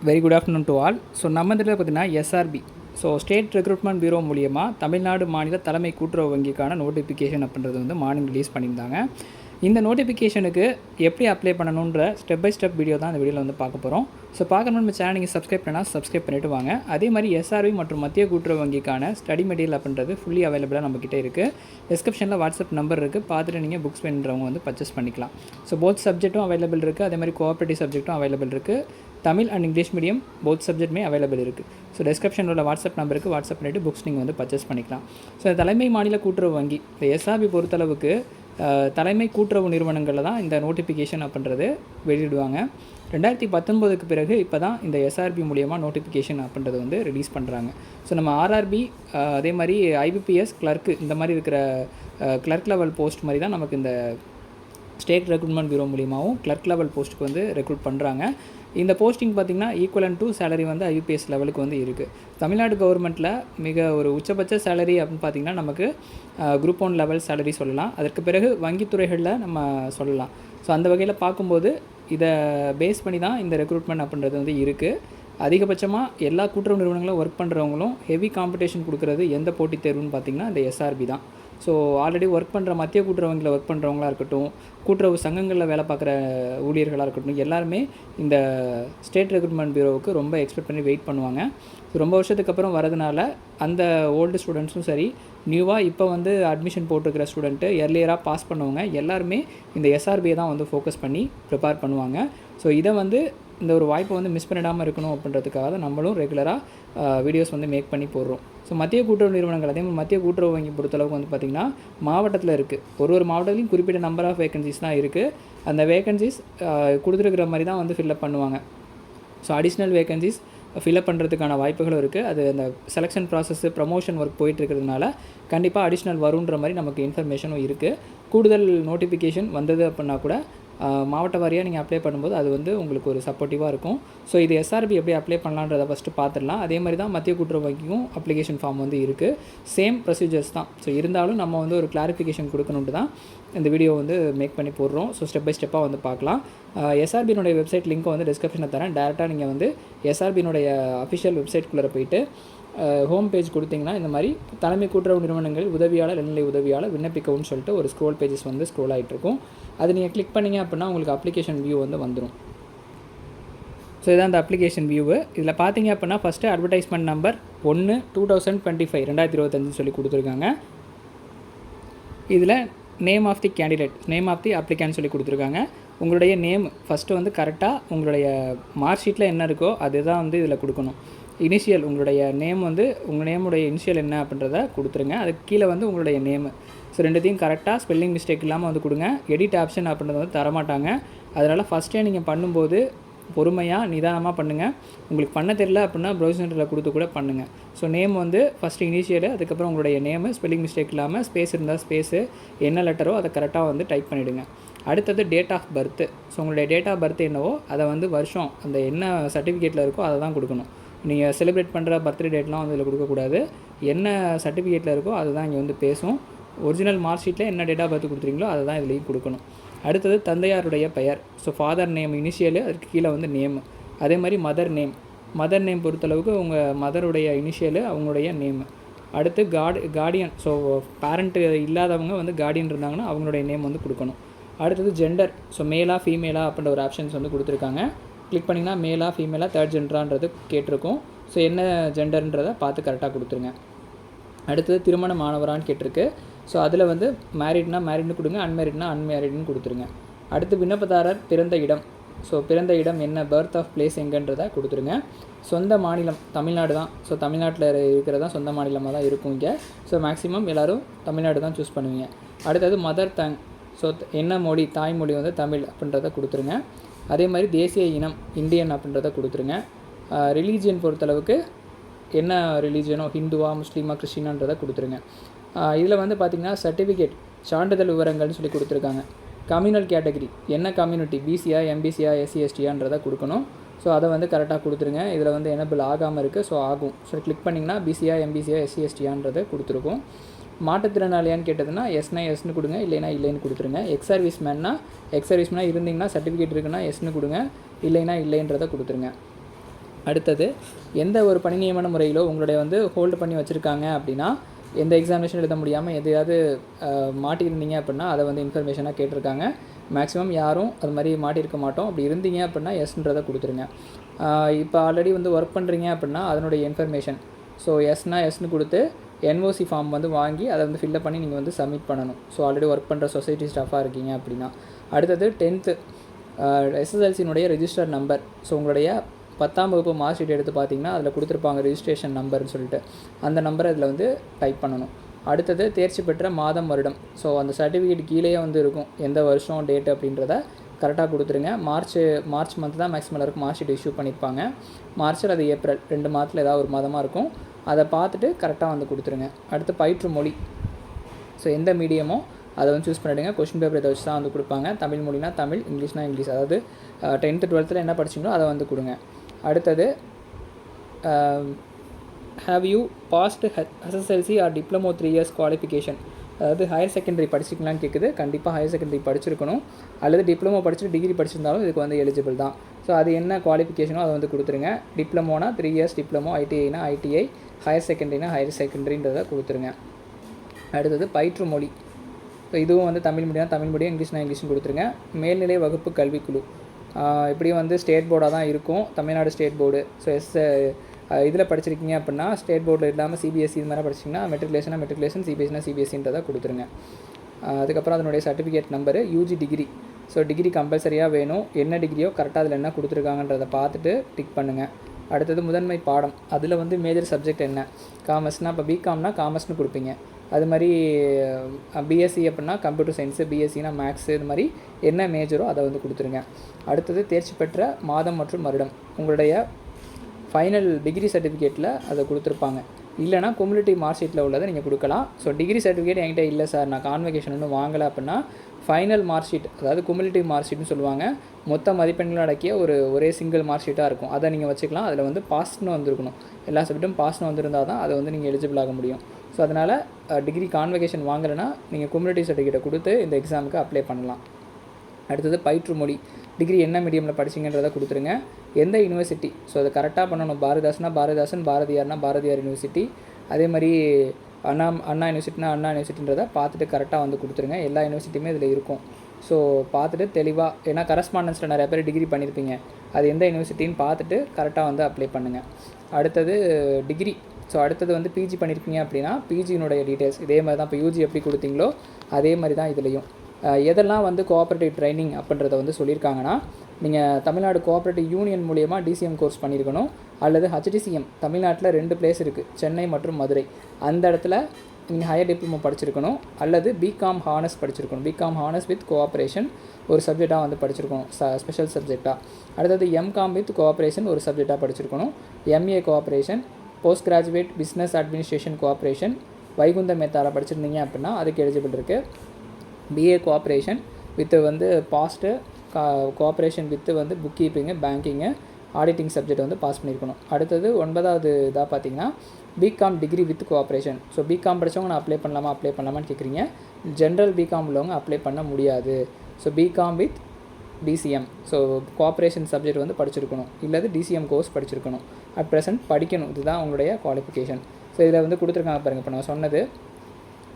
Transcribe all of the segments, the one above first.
Very good afternoon to all. So நம்ம இதில் பார்த்தீங்கன்னா SRP, so state recruitment bureau மூலியமாக தமிழ்நாடு மாநில தலைமை கூட்டுறவு வங்கிக்கான நோட்டிஃபிகேஷன் அப்படின்றது வந்து மார்னிங் ரிலீஸ் பண்ணியிருந்தாங்க. இந்த நோட்டிஃபிகேஷனுக்கு எப்படி அப்ளை பண்ணணுன்ற ஸ்டெப் பை ஸ்டெப் வீடியோ தான் இந்த வீடியோவில் வந்து பார்க்க போகிறோம். ஸோ பார்க்கணும் நம்ம சேனல் நீங்கள் சப்ஸ்கிரைப் பண்ணால் சப்ஸ்கிரைப் பண்ணிவிட்டு வாங்க. அதே மாதிரி எஸ்ஆர்பி மற்றும் மத்திய கூட்டுறவு வங்கிக்கான ஸ்டடி மெட்டீரியல் அப்படின்றது ஃபுல்லி அவைலபிளாக நம்மக்கிட்ட இருக்குது. டிஸ்கிரிப்ஷனில் வாட்ஸ்அப் நம்பர் இருக்குது, பார்த்துட்டு நீங்கள் புக்ஸ் வேணுன்றவங்க வந்து பர்ச்சேஸ் பண்ணிக்கலாம். ஸோ போத் சப்ஜெக்ட்டும் அவைலபிள் இருக்குது, அதே மாதிரி கோஆப்ரேட்டிவ் சப்ஜெக்ட்டும் அவைலபிள் இருக்குது. Tamil and English medium both சப்ஜெக்ட்டுமே அவைலபிள் இருக்குது. ஸோ டிஸ்கிரிப்ஷனில் உள்ள வாட்ஸ்அப் நம்பருக்கு வாட்ஸ்அப் பண்ணிவிட்டு புக்ஸ் நீங்கள் வந்து பர்ச்சேஸ் பண்ணிக்கலாம். ஸோ தலைமை மாநில கூட்டுறவு வங்கி இந்த எஸ்ஆர்பி பொறுத்தளவுக்கு தலைமை கூட்டுறவு நிறுவனங்களில் தான் இந்த நோட்டிஃபிகேஷன் அப்படின்றது வெளியிடுவாங்க. 2019க்கு பிறகு இப்போ தான் இந்த எஸ்ஆர்பி மூலியமாக நோட்டிஃபிகேஷன் அப்படின்றது வந்து ரிலீஸ் பண்ணுறாங்க. ஸோ நம்ம ஆர்ஆர்பி அதே மாதிரி ஐபிபிஎஸ் கிளர்க்கு இந்த மாதிரி இருக்கிற கிளர்க் லெவல் போஸ்ட் மாதிரி தான் நமக்கு இந்த ஸ்டேட் ரெக்ரூட்மெண்ட் பியூரோ மூலியமாகவும் கிளர்க் லெவல் போஸ்ட்டுக்கு வந்து ரெக்ரூட் பண்ணுறாங்க. இந்த போஸ்டிங் பார்த்திங்கன்னா ஈக்குவலன் டு சேலரி வந்து ஐபிஎஸ் லெவலுக்கு வந்து இருக்குது. தமிழ்நாடு கவர்மெண்ட்டில் மிக ஒரு உச்சபட்ச சேலரி அப்படின்னு பார்த்திங்கன்னா நமக்கு குரூப் 1 லெவல் சேலரி சொல்லலாம். அதற்கு பிறகு வங்கித்துறைகளில் நம்ம சொல்லலாம். ஸோ அந்த வகையில் பார்க்கும்போது இதை பேஸ் பண்ணி தான் இந்த ரெக்ரூட்மெண்ட் அப்படின்றது வந்து இருக்குது. அதிகபட்சமாக எல்லா கூட்டுறவு நிறுவனங்களும் ஒர்க் பண்ணுறவங்களும் ஹெவி காம்படிஷன் கொடுக்குறது எந்த போட்டித் தேர்வுன்னு பார்த்திங்கன்னா இந்த எஸ்ஆர்பி தான். ஸோ ஆல்ரெடி ஒர்க் பண்ணுற மத்திய கூட்டுறவு வங்கியில் ஒர்க் பண்ணுறவங்களாக இருக்கட்டும், கூட்டுறவு சங்கங்களில் வேலை பார்க்குற ஊழியர்களாக இருக்கட்டும், எல்லாருமே இந்த ஸ்டேட் ரெக்ரூட்மெண்ட் பியூரோவுக்கு ரொம்ப எக்ஸ்பெக்ட் பண்ணி வெயிட் பண்ணுவாங்க. ரொம்ப வருஷத்துக்கு அப்புறம் வரதுனால அந்த ஓல்டு ஸ்டூடெண்ட்ஸும் சரி, நியூவாக இப்போ வந்து அட்மிஷன் போட்டிருக்கிற ஸ்டூடெண்ட்டு, எர்லியராக பாஸ் பண்ணவங்க எல்லாருமே இந்த எஸ்ஆர்பியை தான் வந்து ஃபோக்கஸ் பண்ணி ப்ரிப்பேர் பண்ணுவாங்க. ஸோ இதை வந்து இந்த ஒரு வாய்ப்பை வந்து மிஸ் பண்ணிடாமல் இருக்கணும் அப்படின்றதுக்காக தான் நம்மளும் ரெகுலராக வீடியோஸ் வந்து மேக் பண்ணி போடுறோம். ஸோ மத்திய கூட்டுறவு நிறுவனங்கள் அதே மாதிரி மத்திய கூட்டுறவு வங்கி பொறுத்தளவுக்கு வந்து பார்த்திங்கன்னா மாவட்டத்தில் இருக்குது. ஒரு மாவட்டத்துலையும் குறிப்பிட்ட நம்பர் ஆஃப் வேகன்சிஸ் தான் இருக்குது. அந்த வேகன்சிஸ் கொடுத்துருக்கிற மாதிரி தான் வந்து ஃபில்லப் பண்ணுவாங்க. ஸோ அடிஷ்னல் வேகன்சிஸ் ஃபில்அப் பண்ணுறதுக்கான வாய்ப்புகளும் இருக்குது. அது அந்த செலெக்ஷன் ப்ராசஸ்ஸு ப்ரமோஷன் ஒர்க் போயிட்டுருக்கிறதுனால கண்டிப்பாக அடிஷ்னல் வருன்ற மாதிரி நமக்கு இன்ஃபர்மேஷனும் இருக்குது. கூடுதல் நோட்டிஃபிகேஷன் வந்தது அப்படின்னா கூட மாவட்ட வாரியாக நீங்கள் அப்ளை பண்ணும்போது அது வந்து உங்களுக்கு ஒரு சப்போர்ட்டிவாக இருக்கும். ஸோ இது எஸ்ஆர்பி எப்படி அப்ளை பண்ணலான்றதை ஃபஸ்ட்டு பார்த்துடலாம். அதே மாதிரி தான் மத்திய கூட்டுறவு வங்கிக்கும் அப்ளிகேஷன் ஃபார்ம் வந்து இருக்குது. சேம் ப்ரொசீஜர்ஸ் தான். ஸோ இருந்தாலும் நம்ம வந்து ஒரு கிளாரிஃபிகேஷன் கொடுக்கணுன்ட்டு தான் இந்த வீடியோ வந்து மேக் பண்ணி போடுறோம். ஸோ ஸ்டெப் பை ஸ்டெப்பாக வந்து பார்க்கலாம். எஸ்ஆர்பியினுடைய வெப்சைட் லிங்க்கை வந்து டிஸ்கிரிப்ஷனில் தரேன். டேரெக்டாக நீங்கள் வந்து எஸ்ஆர்பியினுடைய அஃபிஷியல் வெப்சைட்குள்ளே போயிட்டு ஹோம் பேஜ் கொடுத்திங்கன்னா இந்த மாதிரி தலைமை கூட்டுறவு நிறுவனங்கள் உதவியாளர் இளநிலை உதவியாளர் விண்ணப்பிக்கவும் சொல்லிட்டு ஒரு ஸ்க்ரோல் பேஜஸ் வந்து ஸ்க்ரோல் ஆகிட்ருக்கும். அது நீங்கள் கிளிக் பண்ணிங்க அப்படின்னா உங்களுக்கு அப்ளிகேஷன் வியூ வந்து வந்துடும். ஸோ இதான் அந்த அப்ளிகேஷன் வியூவு. இதில் பார்த்தீங்க அப்படின்னா ஃபஸ்ட்டு அட்வர்டைஸ்மெண்ட் நம்பர் 1/2025 2025 சொல்லி கொடுத்துருக்காங்க. இதில் name of the candidate, name of the applicant சொல்லி கொடுத்துருக்காங்க. உங்களுடைய நேம் ஃபஸ்ட்டு வந்து கரெக்டாக உங்களுடைய மார்க் ஷீட்டில் என்ன இருக்கோ அதுதான் வந்து இதில் கொடுக்கணும். இனிஷியல் உங்களுடைய நேம் வந்து உங்கள் நேமுடைய இனிஷியல் என்ன அப்படின்றத கொடுத்துருங்க. அதுக்கு கீழே வந்து உங்களுடைய நேமு. ஸோ ரெண்டுத்தையும் கரெக்டாக ஸ்பெல்லிங் மிஸ்டேக் இல்லாமல் வந்து கொடுங்க. எடிட் ஆப்ஷன் அப்படின்றத வந்து தரமாட்டாங்க. அதனால் ஃபஸ்ட்டே நீங்கள் பண்ணும்போது பொறுமையாக நிதானமாக பண்ணுங்கள். உங்களுக்கு பண்ண தெரியல அப்படின்னா ப்ரௌசிங் சென்டரில் கொடுத்து கூட பண்ணுங்கள். ஸோ நேம் வந்து ஃபஸ்ட்டு இனிஷியலு, அதுக்கப்புறம் உங்களுடைய நேமு ஸ்பெல்லிங் மிஸ்டேக் இல்லாமல் ஸ்பேஸ் இருந்தால் ஸ்பேஸு, என்ன லெட்டரோ அதை கரெக்டாக வந்து டைப் பண்ணிவிடுங்க. அடுத்தது டேட் ஆஃப் பர்த்து. ஸோ உங்களுடைய டேட் ஆஃப் பர்த் என்னவோ அதை வந்து வருஷம் அந்த என்ன சர்டிஃபிகேட்டில் இருக்கோ அதை தான் கொடுக்கணும். நீங்கள் செலிப்ரேட் பண்ணுற பர்த்டே டேட்லாம் வந்து இதில் கொடுக்கக்கூடாது. என்ன சர்டிஃபிகேட்டில் இருக்கோ அதுதான் இங்கே வந்து பேசும். ஒரிஜினல் மார்க் ஷீட்டில் என்ன டேட் ஆஃப் பர்த் கொடுத்துறீங்களோ அதை தான் இதுலேயும் கொடுக்கணும். அடுத்தது தந்தையாருடைய பெயர். ஸோ ஃபாதர் நேம் இனிஷியலு, அதுக்கு கீழே வந்து நேமு. அதே மாதிரி மதர் நேம் பொறுத்தளவுக்கு உங்கள் மதருடைய இனிஷியலு, அவங்களுடைய நேமு. அடுத்து கார்டியன். ஸோ பேரண்ட்டு இல்லாதவங்க வந்து கார்டியன் இருந்தாங்கன்னா அவங்களுடைய நேம் வந்து கொடுக்கணும். அடுத்தது ஜெண்டர். ஸோ மேலா ஃபீமேலா அப்படின்ற ஒரு ஆப்ஷன்ஸ் வந்து கொடுத்துருக்காங்க. கிளிக் பண்ணிங்கன்னா மேலா ஃபீமேலா தேர்ட் ஜெண்டரான்றது கேட்டிருக்கும். ஸோ என்ன ஜெண்டர்ன்றதை பார்த்து கரெக்டாக கொடுத்துருங்க. அடுத்தது திருமணம் ஆனவரான்னு கேட்டிருக்கு. ஸோ அதில் வந்து மேரிட்னா மேரிட்னு கொடுங்க, அன்மேரிட்னா அன்மேரிட்னு கொடுத்துருங்க. அடுத்து விண்ணப்பதாரர் பிறந்த இடம். ஸோ பிறந்த இடம் என்ன, பர்த் ஆஃப் பிளேஸ் எங்கன்றதை கொடுத்துருங்க. சொந்த மாநிலம் தமிழ்நாடு தான். ஸோ தமிழ்நாட்டில் இருக்கிறதா சொந்த மாநிலமாக தான் இருக்கும் இங்கே. ஸோ மேக்ஸிமம் எல்லோரும் தமிழ்நாடு தான் சூஸ் பண்ணுவீங்க. அடுத்தது மதர் டங். ஸோ என்ன மொழி, தாய்மொழி வந்து தமிழ் அப்படின்றத கொடுத்துருங்க. அதே மாதிரி தேசிய இனம் இந்தியன் அப்படின்றத கொடுத்துருங்க. ரிலீஜியன் பொறுத்தளவுக்கு என்ன ரிலீஜியனோ, ஹிந்துவா முஸ்லீமா கிறிஸ்டினான்றதை கொடுத்துருங்க. இதில் வந்து பார்த்திங்கன்னா சர்டிஃபிகேட் சான்றிதழ் விவரங்கள்னு சொல்லி கொடுத்துருக்காங்க. கம்யூனல் கேட்டகரி என்ன கம்யூனிட்டி, பிசியா எம்பிசியா எஸ்சி எஸ்டியான்றதை கொடுக்கணும். ஸோ அதை வந்து கரெக்டாக கொடுத்துருங்க. இதில் வந்து எனபிள் ஆகாமல் இருக்குது. ஸோ ஆகும். ஸோ கிளிக் பண்ணிங்கன்னா பிசியா எம்பிசியா எஸ்சி எஸ்டியான்றதை கொடுத்துருக்கும். மாற்றுத்திறனாளியான்னு கேட்டதுன்னா எஸ்னா எஸ்னு கொடுங்க, இல்லைனா இல்லைன்னு கொடுத்துருங்க. எக்ஸ் சர்வீஸ்மேனாக இருந்தீங்கன்னா சர்டிஃபிகேட் இருக்குன்னா எஸ்னு கொடுங்க, இல்லைனா இல்லைன்றதை கொடுத்துருங்க. அடுத்தது எந்த ஒரு பணி நியமன முறையிலோ உங்களுடைய வந்து ஹோல்டு பண்ணி வச்சுருக்காங்க அப்படின்னா, எந்த எக்ஸாமினேஷன் எழுத முடியாமல் எதையாவது மாட்டியிருந்தீங்க அப்படின்னா அதை வந்து இன்ஃபர்மேஷனாக கேட்டிருக்காங்க. மேக்ஸிமம் யாரும் அது மாதிரி மாட்டியிருக்க மாட்டோம். அப்படி இருந்தீங்க அப்படின்னா எஸ்ன்றதை கொடுத்துருங்க. இப்போ ஆல்ரெடி வந்து ஒர்க் பண்ணுறீங்க அப்படின்னா அதனுடைய இன்ஃபர்மேஷன், ஸோ எஸ்னால் எஸ்ன்னு கொடுத்து என்ஓசி ஃபார்ம் வந்து வாங்கி அதை வந்து ஃபில்லப் பண்ணி நீங்கள் வந்து சப்மிட் பண்ணணும். ஸோ ஆல்ரெடி ஒர்க் பண்ணுற சொசைட்டி ஸ்டாஃபாக இருக்கீங்க அப்படின்னா. அடுத்தது 10th எஸ்எஸ்எல்சியினுடைய ரெஜிஸ்டர் நம்பர். ஸோ உங்களுடைய 10ஆம் வகுப்பு மார்க் ஷீட் எடுத்து பார்த்தீங்கன்னா அதில் கொடுத்துருப்பாங்க ரெஜிஸ்ட்ரேஷன் நம்பர்னு சொல்லிட்டு, அந்த நம்பரை அதில் வந்து டைப் பண்ணணும். அடுத்தது தேர்ச்சி பெற்ற மாதம் வருடம். ஸோ அந்த சர்டிஃபிகேட் கீழே வந்து இருக்கும் எந்த வருஷம் டேட்டு அப்படின்றத கரெக்டாக கொடுத்துருங்க. மார்ச் மந்த் தான் மேக்ஸிமம் எல்லாருக்கும் மார்க் ஷீட் இஷ்யூ பண்ணியிருப்பாங்க. மார்ச் அல்லது ஏப்ரல் 2 மாதத்தில் ஏதாவது ஒரு மாதமாக இருக்கும். அதை பார்த்துட்டு கரெக்டாக வந்து கொடுத்துருங்க. அடுத்து பயிற்று மொழி. ஸோ எந்த மீடியமோ அதை வந்து சூஸ் பண்ணிவிடுங்க. கொஷின் பேப்பர் இதை வச்சு தான் வந்து கொடுப்பாங்க. தமிழ் மொழினா தமிழ், இங்கிலீஷ்னா இங்கிலீஷ். அதாவது 10th 12th என்ன படிச்சிங்களோ அதை வந்து கொடுங்க. அடுத்தது have you passed SSLC or diploma 3 years qualification. அதாவது ஹையர் செகண்டரி படிச்சிருக்கீங்களான்னு கேட்குது. கண்டிப்பாக ஹையர் செகண்டரி படிச்சிருக்கணும். அல்லது டிப்ளமோ படிச்சுட்டு டிகிரி படிச்சிருந்தாலும் இதுக்கு வந்து எலிஜிபிள் தான். ஸோ அது என்ன குவாலிஃபிகேஷனோ அதை வந்து கொடுத்துருங்க. டிப்ளமோனா 3 years டிப்ளமோ, ஐடிஐனா ஐடிஐ, ஹையர் செகண்டரினா ஹையர் செகண்டரின்றதை கொடுத்துருங்க. அடுத்தது பயிற்று மொழி. ஸோ இதுவும் வந்து தமிழ் மீடியம் தமிழ் மீடியம், இங்கிலீஷ்னா இங்கிலீஷ்னு கொடுத்துருங்க. மேல்நிலை வகுப்பு கல்விக்குழு இப்படியும் வந்து ஸ்டேட் போர்டாக தான் இருக்கும், தமிழ்நாடு ஸ்டேட் போர்டு. ஸோ இதில் படிச்சிருக்கீங்க அப்படின்னா ஸ்டேட் போர்டில் இல்லாமல் சிபிஎஸ்சி இது மாதிரி படிச்சிங்கன்னா மெட்ரிகுலேஷன், சிபிஎஸ்சினா சிபிஎஸ்சின்றதை கொடுத்துருங்க. அதுக்கப்புறம் அதனுடைய certificate number, UG degree. So degree கம்பல்சரியாக வேணும். என்ன டிகிரியோ கரெக்டாக அதில் என்ன கொடுத்துருக்காங்கன்றதை பார்த்துட்டு டிக் பண்ணுங்கள். அடுத்தது முதன்மை பாடம். அதில் வந்து மேஜர் சப்ஜெக்ட் என்ன, காமர்ஸ்னால் இப்போ பிகாம்னா காமர்ஸ்னு கொடுப்பீங்க. அது மாதிரி பிஎஸ்சி அப்படின்னா கம்ப்யூட்டர் சயின்ஸு, பிஎஸ்சினா மேக்ஸு, இது மாதிரி என்ன மேஜரோ அதை வந்து கொடுத்துருங்க. அடுத்தது தேர்ச்சி பெற்ற மாதம் மற்றும் வருடம். உங்களுடைய ஃபைனல் டிகிரி சர்டிஃபிகேட்டில் அதை கொடுத்துருப்பாங்க. இல்லைனா குமுலேட்டிவ் மார்க் ஷீட்டில் உள்ளதை நீங்கள் கொடுக்கலாம். ஸோ டிகிரி சர்டிஃபிகேட் என்கிட்ட இல்லை சார், நான் கான்வெகேஷன் ஒன்றும் வாங்கலை அப்படின்னா ஃபைனல் மார்க் ஷீட், அதாவது குமுலேட்டிவ் மார்க் ஷீட்னு சொல்லுவாங்க, மொத்த மதிப்பெண்களும் அடக்கிய ஒரே சிங்கிள் மார்க் ஷீட்டாக இருக்கும். அதை நீங்கள் வச்சுக்கலாம். அதில் வந்து பாஸ்னு வந்திருக்கணும். எல்லா சப்ஜெக்ட்டும் பாஸ்னு வந்திருந்தால் தான் அதை வந்து நீங்கள் எலிஜிபிள் ஆக முடியும். ஸோ அதனால் டிகிரி கான்வெகேஷன் வாங்கலைன்னா நீங்கள் குமுலேட்டிவ் சர்டிஃபிகேட்டை கொடுத்து இந்த எக்ஸாமுக்கு அப்ளை பண்ணலாம். அடுத்தது பயிற்று மொழி. டிகிரி என்ன மீடியமில் படிச்சிங்கன்றதை கொடுத்துருங்க. எந்த யூனிவர்சிட்டி, ஸோ அதை கரெக்டாக பண்ணணும். பாரதிதாசனா பாரதிதாசன், பாரதியார்னா பாரதியார் யூனிவர்சிட்டி, அதே மாதிரி அண்ணா யூனிவர்சிட்டினா அண்ணா யூனிவர்சிட்டின்றதை பார்த்துட்டு கரெக்டாக வந்து கொடுத்துருங்க. எல்லா யூனிவர்சிட்டியுமே இதில் இருக்கும். ஸோ பார்த்துட்டு தெளிவாக, ஏன்னா கரஸ்பாண்டன்ஸில் நிறைய பேர் டிகிரி பண்ணியிருப்பீங்க, அது எந்த யூனிவர்சிட்டின்னு பார்த்துட்டு கரெக்டாக வந்து அப்ளை பண்ணுங்கள். அடுத்தது டிகிரி. ஸோ அடுத்தது வந்து பிஜி பண்ணியிருக்கீங்க அப்படின்னா பிஜியினுடைய டீட்டெயில்ஸ் இதே மாதிரி தான். இப்போ யூஜி எப்படி கொடுத்தீங்களோ அதே மாதிரி தான் இதுலேயும். எதெல்லாம் வந்து கோஆப்ரேட்டிவ் ட்ரைனிங் அப்படின்றத வந்து சொல்லியிருக்காங்கன்னா, நீங்கள் தமிழ்நாடு கோஆப்ரேட்டிவ் யூனியன் மூலிமா டிசிஎம் கோர்ஸ் பண்ணியிருக்கணும். அல்லது ஹச்டிசிஎம், தமிழ்நாட்டில் 2 பிளேஸ் இருக்குது, சென்னை மற்றும் மதுரை. அந்த இடத்துல நீங்கள் ஹையர் டிப்ளமோ படிச்சிருக்கணும். அல்லது பிகாம் ஹானர்ஸ் படிச்சிருக்கணும். பிகாம் ஹானர்ஸ் வித் கோஆப்ரேஷன் ஒரு சப்ஜெக்டாக வந்து படிச்சிருக்கணும், ஸ்பெஷல் சப்ஜெக்டாக. அடுத்தது எம்காம் வித் கோஆப்ரேஷன் ஒரு சப்ஜெக்டாக படிச்சிருக்கணும். MA cooperation, post graduate business administration cooperation Vaikunth மேத்தாவில் படிச்சிருந்தீங்க அப்படின்னா அதுக்கு எலிஜிபிள் இருக்குது. பிஏ கோஆப்ரேஷன் வித்து வந்து பாஸ்ட்டு கோஆப்ரேஷன் வித்து வந்து book keeping, banking, auditing subject வந்து பாஸ் பண்ணியிருக்கணும். அடுத்தது 9வது இதாக பார்த்தீங்கன்னா BCom degree with cooperation. So BCom படித்தவங்க நான் அப்ளை பண்ணலாமான்னு கேட்குறீங்க. ஜென்ரல் பிகாம் உள்ளவங்க அப்ளை பண்ண முடியாது. So BCom with DCM, so cooperation subject வந்து படிச்சிருக்கணும், இல்லது டிசிஎம் கோர்ஸ் படிச்சிருக்கணும். அட் ப்ரெசென்ட் படிக்கணும். இதுதான் உங்களுடைய குவாலிஃபிகேஷன். ஸோ இதில் வந்து கொடுத்துருக்காங்க பாருங்கள். இப்போ நான் சொன்னது,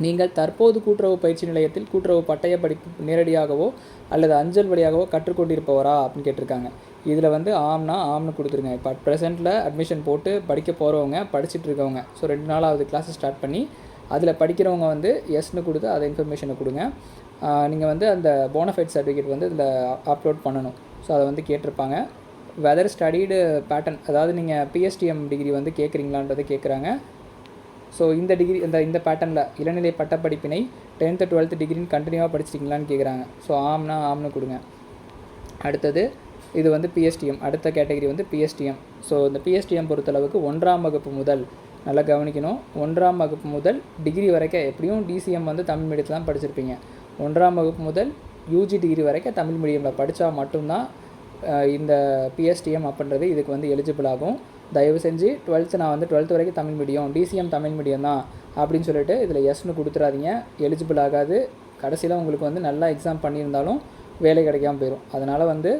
நீங்கள் தற்போது கூட்டுறவு பயிற்சி நிலையத்தில் கூட்டுறவு பட்டய படிப்பு நேரடியாகவோ அல்லது அஞ்சல் வழியாகவோ கற்றுக்கொண்டிருப்பவரா அப்படின்னு கேட்டிருக்காங்க. இதில் வந்து ஆம்னு கொடுத்துருங்க. இப்போ அட் ப்ரெசென்ட்டில் அட்மிஷன் போட்டு படிக்க போகிறவங்க, படிச்சுட்டு இருக்கவங்க, ஸோ 2 நாளாவது கிளாஸை ஸ்டார்ட் பண்ணி அதில் படிக்கிறவங்க வந்து எஸ்ன்னு கொடுத்து அதை இன்ஃபர்மேஷனை கொடுங்க. நீங்கள் வந்து அந்த போனஃபைட் சர்டிஃபிகேட் வந்து இதில் அப்லோட் பண்ணணும். ஸோ அதை வந்து கேட்டிருப்பாங்க. வெதர் ஸ்டடீடு பேட்டர்ன், அதாவது நீங்கள் பிஎஸ்டிஎம் டிகிரி வந்து கேட்குறீங்களான்றதை கேட்குறாங்க. ஸோ இந்த டிகிரி இந்த பேட்டர்னில் இளநிலை பட்டப்படிப்பினை 10th 12th டிகிரின்னு கண்டினியூவாக படிச்சிட்டிங்களான்னு கேட்குறாங்க. ஸோ ஆம்னு கொடுங்க. அடுத்தது இது வந்து பிஎஸ்டிஎம், அடுத்த கேட்டகரி வந்து பிஎஸ்டிஎம். ஸோ இந்த பிஎஸ்டிஎம் பொறுத்தளவுக்கு 1ஆம் வகுப்பு முதல், நல்லா கவனிக்கணும், 1ஆம் வகுப்பு முதல் டிகிரி வரைக்கும், எப்படியும் டிசிஎம் வந்து தமிழ் மீடியத்தில் தான் படிச்சிருப்பீங்க. 1ஆம் வகுப்பு முதல் யூஜி டிகிரி வரைக்கும் தமிழ் மீடியமில் படித்தா மட்டும்தான் இந்த பிஎஸ்டிஎம் அப்படின்றது இதுக்கு வந்து எலிஜிபிள் ஆகும். தயவு செஞ்சு 12th நான் வந்து 12th வரைக்கும் Tamil medium, DCM Tamil medium தான் அப்படின்னு சொல்லிட்டு இதில் எஸ்ன்னு கொடுத்துறாதீங்க. எலிஜிபிள் ஆகாது. கடைசியில் உங்களுக்கு வந்து நல்லா எக்ஸாம் பண்ணியிருந்தாலும் வேலை கிடைக்காமல் போயிடும். அதனால் வந்து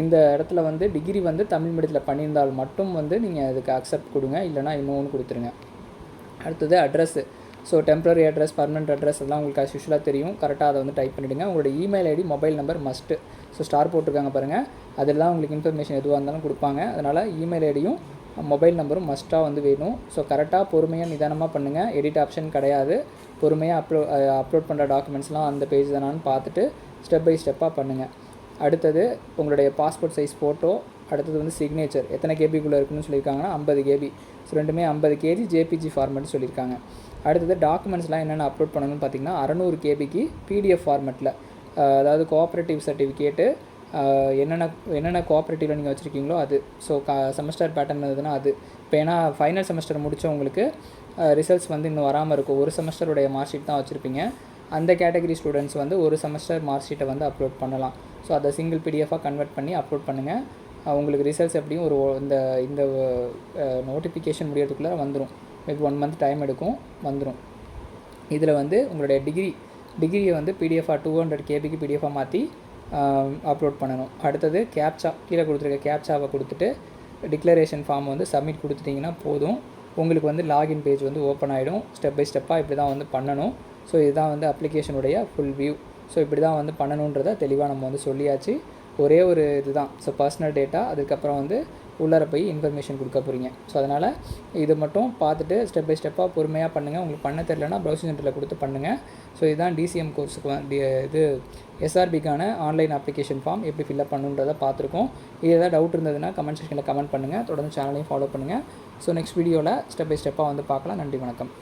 இந்த இடத்துல வந்து டிகிரி வந்து தமிழ் மீடியத்தில் பண்ணியிருந்தால் மட்டும் வந்து நீங்கள் அதுக்கு அக்செப்ட் கொடுங்க, இல்லைனா இன்னொன்று கொடுத்துருங்க. அடுத்தது address. So temporary address, permanent address எல்லாம் உங்களுக்கு as usual தெரியும். கரெக்டாக அதை வந்து டைப் பண்ணிவிடுங்க. உங்களோட email ID, mobile number must. So star போட்டிருக்காங்க பாருங்கள், அதெல்லாம் உங்களுக்கு இன்ஃபர்மேஷன் எதுவாக இருந்தாலும் கொடுப்பாங்க. அதனால் இமெயில் ஐடியும் மொபைல் நம்பரும் மஸ்ட்டாக வந்து வேணும். ஸோ கரெக்டாக பொறுமையாக நிதானமாக பண்ணுங்கள். எடிட் ஆப்ஷன் கிடையாது. பொறுமையாக அப்லோட் பண்ணுற டாக்குமெண்ட்ஸ்லாம் அந்த பேஜ் தானான்னு பார்த்துட்டு ஸ்டெப் பை ஸ்டெப்பாக பண்ணுங்கள். அடுத்தது உங்களுடைய பாஸ்போர்ட் சைஸ் ஃபோட்டோ, அடுத்தது வந்து சிக்னேச்சர் எத்தனை கேபிக்குள்ளே இருக்குன்னு சொல்லியிருக்காங்கன்னா 50 கேபி. ஸோ ரெண்டுமே 50 கேஜி ஜேபிஜி ஃபார்மேட் சொல்லியிருக்காங்க. அடுத்தது டாக்குமெண்ட்ஸ்லாம் என்னென்ன அப்லோட் பண்ணணும்னு பார்த்தீங்கன்னா 600 கேபிக்கு பிடிஎஃப் ஃபார்மேட்டில், அதாவது கோஆப்ரேட்டிவ் சர்டிஃபிகேட்டு, என்னென்ன கோஆப்ரேட்டிவில் நீங்கள் வச்சுருக்கீங்களோ அது. ஸோ செமஸ்டர் பேட்டர்ன் இருந்ததுன்னா அது. இப்போ ஏன்னா ஃபைனல் செமஸ்டர் முடித்தவங்களுக்கு ரிசல்ட்ஸ் வந்து இன்னும் வராமல் இருக்கும். ஒரு செமஸ்டருடைய மார்க் ஷீட் தான் வச்சுருப்பீங்க. அந்த கேட்டகரி ஸ்டூடெண்ட்ஸ் வந்து ஒரு செமஸ்டர் மார்க் ஷீட்டை வந்து அப்லோட் பண்ணலாம். ஸோ அதை சிங்கிள் பிடிஎஃபாக கன்வெர்ட் பண்ணி அப்லோட் பண்ணுங்கள். உங்களுக்கு ரிசல்ட்ஸ் எப்படியும் இந்த நோட்டிஃபிகேஷன் முடியறதுக்குள்ளே வந்துடும். மேபி 1 மந்த் டைம் எடுக்கும், வந்துடும். இதில் வந்து உங்களுடைய டிகிரியை வந்து பிடிஎஃபாக 200 கேபிக்கு பிடிஎஃபாக மாற்றி அப்லோட் பண்ணணும். அடுத்தது கேப்சா, கீழே கொடுத்துருக்க கேப்சாவை கொடுத்துட்டு டிக்ளரேஷன் ஃபார்ம் வந்து சப்மிட் கொடுத்துட்டிங்கன்னா போதும். உங்களுக்கு வந்து லாகின் பேஜ் வந்து ஓப்பன் ஆகிடும். ஸ்டெப் பை ஸ்டெப்பாக இப்படி தான் வந்து பண்ணணும். ஸோ இதுதான் வந்து அப்ளிகேஷனுடைய ஃபுல் வியூ. ஸோ இப்படி தான் வந்து பண்ணணுன்றதை தெளிவாக நம்ம வந்து சொல்லியாச்சு. ஒரே ஒரு இதுதான், ஸோ பர்சனல் டேட்டா, அதுக்கப்புறம் வந்து உள்ளார போய் இன்ஃபர்மேஷன் கொடுக்க போகிறீங்க. ஸோ அதனால் இது மட்டும் பார்த்துட்டு ஸ்டெப் பை ஸ்டெப்பாக பொறுமையாக பண்ணுங்கள். உங்களுக்கு பண்ண தெரியலனா ப்ரௌசிங் சென்டரில் கொடுத்து பண்ணுங்கள். ஸோ இதுதான் டிசிஎம் கோர்ஸுக்கு இது எஸ்ஆர்பிக்கான ஆன்லைன் அப்ளிகேஷன் ஃபார்ம் எப்படி ஃபில்அப் பண்ணுன்றதை பார்த்துருக்கோம். இது ஏதாவது டவுட் இருந்ததுன்னா கமெண்ட் செக்ஷனில் கமெண்ட் பண்ணுங்கள். தொடர்ந்து சேனலையும் ஃபாலோ பண்ணுங்கள். ஸோ நெக்ஸ்ட் வீடியோவில் ஸ்டெப் பை ஸ்டெப்பாக வந்து பார்க்கலாம். நன்றி, வணக்கம்.